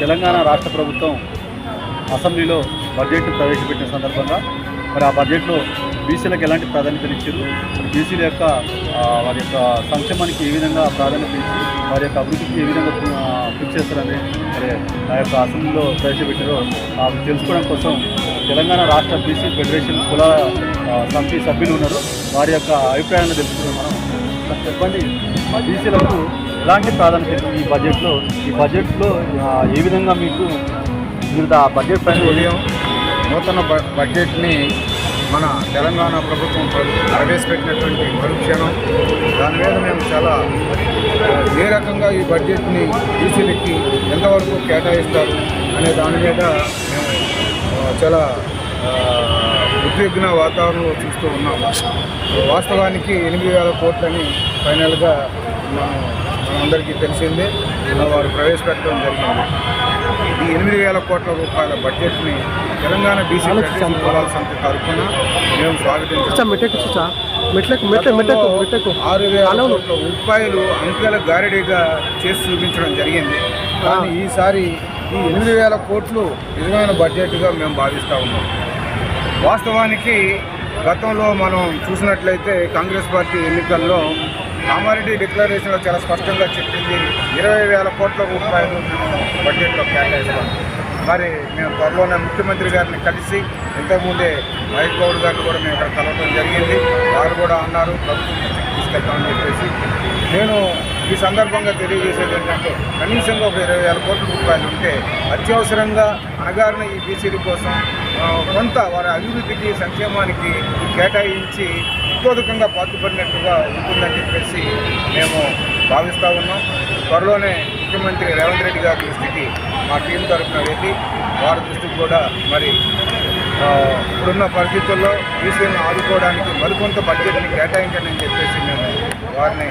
తెలంగాణ రాష్ట్ర ప్రభుత్వం అసెంబ్లీలో బడ్జెట్ను ప్రవేశపెట్టిన సందర్భంగా మరి ఆ బడ్జెట్లో బీసీలకు ఎలాంటి ప్రాధాన్యతనిచ్చారు, బీసీల యొక్క వారి యొక్క సంక్షేమానికి ఏ విధంగా ప్రాధాన్యత ఇచ్చి వారి యొక్క అభివృద్ధికి ఏ విధంగా కృషి చేస్తారని మరి ఆ యొక్క అసెంబ్లీలో ప్రవేశపెట్టారో తెలుసుకోవడం కోసం తెలంగాణ రాష్ట్ర బీసీ ఫెడరేషన్ కుల సమితి సభ్యులు ఉన్నారు. వారి యొక్క అభిప్రాయాలను తెలుసుకున్నాం. మనం చెప్పండి, బీసీలకు ఎలాంటి ప్రాధాన్యత ఈ బడ్జెట్లో ఏ విధంగా మీరు ఆ బడ్జెట్ పైన ఉదయం నూతన బడ్జెట్ని మన తెలంగాణ ప్రభుత్వం ప్రవేశపెట్టినటువంటి మరుక్షణం దాని మీద మేము చాలా ఏ రకంగా ఈ బడ్జెట్ని బీసీలకి ఎంతవరకు కేటాయిస్తారు అనే దాని మీద మేము చాలా ఉద్విగ్న వాతావరణంలో చూస్తూ ఉన్నాము. వాస్తవానికి 8,000 కోట్లని ఫైనల్గా మనందరికీ తెలిసిందే వారు ప్రవేశపెట్టడం జరిగింది. ఈ 8,000 కోట్ల రూపాయల బడ్జెట్ని తెలంగాణ బీసీ కులాల సమితి తరఫున మేము స్వాగతించాము. 6,000 కోట్ల రూపాయలు అంకెల గారడీగా చేసి చూపించడం జరిగింది. కానీ ఈసారి ఈ 8,000 కోట్లు నిజమైన బడ్జెట్గా మేము భావిస్తూ ఉన్నాం. వాస్తవానికి గతంలో మనం చూసినట్లయితే కాంగ్రెస్ పార్టీ ఎన్నికల్లో కామారెడ్డి డిక్లరేషన్లో చాలా స్పష్టంగా చెప్పింది 20,000 కోట్ల రూపాయలు బడ్జెట్లో కేటాయిస్తాం. మరి మేము త్వరలోనే ముఖ్యమంత్రి గారిని కలిసి ఇంతకుముందే మహేష్ గౌడ్ గారిని కూడా మేము ఇక్కడ కలవడం జరిగింది. వారు కూడా అన్నారు ప్రభుత్వం తీసుకెళ్తామని చెప్పేసి. నేను ఈ సందర్భంగా తెలియజేసేది ఏంటంటే కనీసంగా ఒక 20,000 కోట్ల రూపాయలు ఉంటే అత్యవసరంగా అణగారిన ఈ బీసీల కోసం కొంత వారి అభివృద్ధికి సంక్షేమానికి కేటాయించి ఉత్పాదకంగా పాటుపడినట్టుగా ఉంటుందని చెప్పేసి మేము భావిస్తూ ఉన్నాం. త్వరలోనే ముఖ్యమంత్రి రేవంత్ రెడ్డి గారి దృష్టికి మా టీం తరఫున వెళ్ళి వారి దృష్టికి కూడా మరి ఇప్పుడున్న పరిస్థితుల్లో బీసీలను ఆదుకోవడానికి మరికొంత బడ్జెట్ని కేటాయించండి అని చెప్పేసి మేము వారి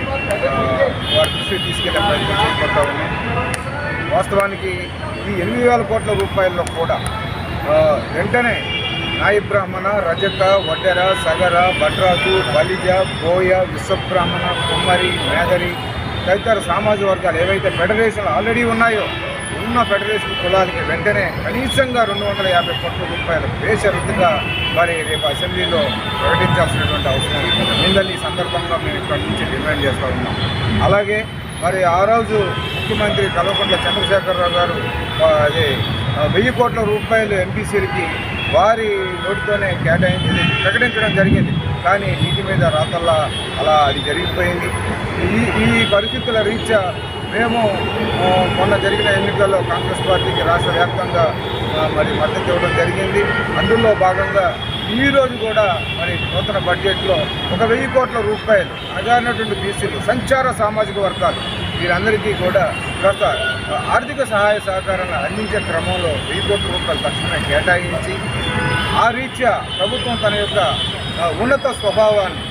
దృష్టికి తీసుకెళ్లే ప్రయత్నం చేయబోతా ఉన్నాం. వాస్తవానికి ఈ 8,000 కోట్ల రూపాయల్లో కూడా వెంటనే నాయి బ్రాహ్మణ, రజక, వడ్డెర, సగర, భట్రాజు, బలిజ, బోయ, విశ్వబ్రాహ్మణ, కుమ్మరి, మేదరి తదితర సామాజిక వర్గాలు ఏవైతే ఫెడరేషన్లు ఆల్రెడీ ఉన్నాయో ఉన్న ఫెడరేషన్ కులాలకి వెంటనే కనీసంగా 250 కోట్ల రూపాయలు బేషరతుగా మరి రేపు అసెంబ్లీలో ప్రకటించాల్సినటువంటి అవసరం ఉందని ఈ సందర్భంగా మేము ఇక్కడి నుంచి డిమాండ్ చేస్తూ ఉన్నాం. అలాగే మరి ఆ రోజు ముఖ్యమంత్రి కల్వకుంట్ల చంద్రశేఖరరావు గారు 1,000 కోట్ల రూపాయలు ఎంపీసీలకి వారి నోటితోనే ప్రకటించడం జరిగింది. కానీ నీటి మీద రాతల్లా అలా అది జరిగిపోయింది. ఈ పరిస్థితుల రీత్యా మేము మొన్న జరిగిన ఎన్నికల్లో కాంగ్రెస్ పార్టీకి రాష్ట్ర వ్యాప్తంగా మరి మద్దతు ఇవ్వడం జరిగింది. అందులో భాగంగా ఈరోజు కూడా మరి నూతన బడ్జెట్లో 1,000 కోట్ల రూపాయలు అగానటువంటి బీసీలు, సంచార సామాజిక వర్గాలు వీరందరికీ కూడా కాస్త ఆర్థిక సహాయ సహకారాన్ని అందించే క్రమంలో 1,000 కోట్ల రూపాయలు తక్షణమే కేటాయించి ఆ రీత్యా ప్రభుత్వం తన యొక్క ఉన్నత స్వభావాన్ని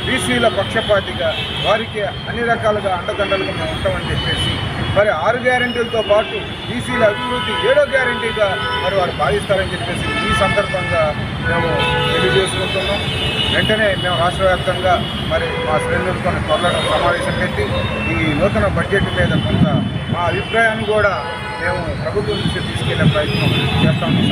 బీసీల పక్షపాతిగా వారికి అన్ని రకాలుగా అండదండలుగా మేము ఉంటామని చెప్పేసి మరి 6 గ్యారెంటీలతో పాటు బీసీల అభివృద్ధి 7వ గ్యారెంటీగా మరి వారు భావిస్తారని చెప్పేసి ఈ సందర్భంగా మేము తెలియజేసుకుంటున్నాం. వెంటనే మేము రాష్ట్ర వ్యాప్తంగా మరి మా శ్రేణులతో త్వరలో సమావేశం పెట్టి ఈ నూతన బడ్జెట్ మీద కొంత మా అభిప్రాయాన్ని కూడా మేము ప్రభుత్వం నుంచి తీసుకెళ్లే ప్రయత్నం చేస్తామని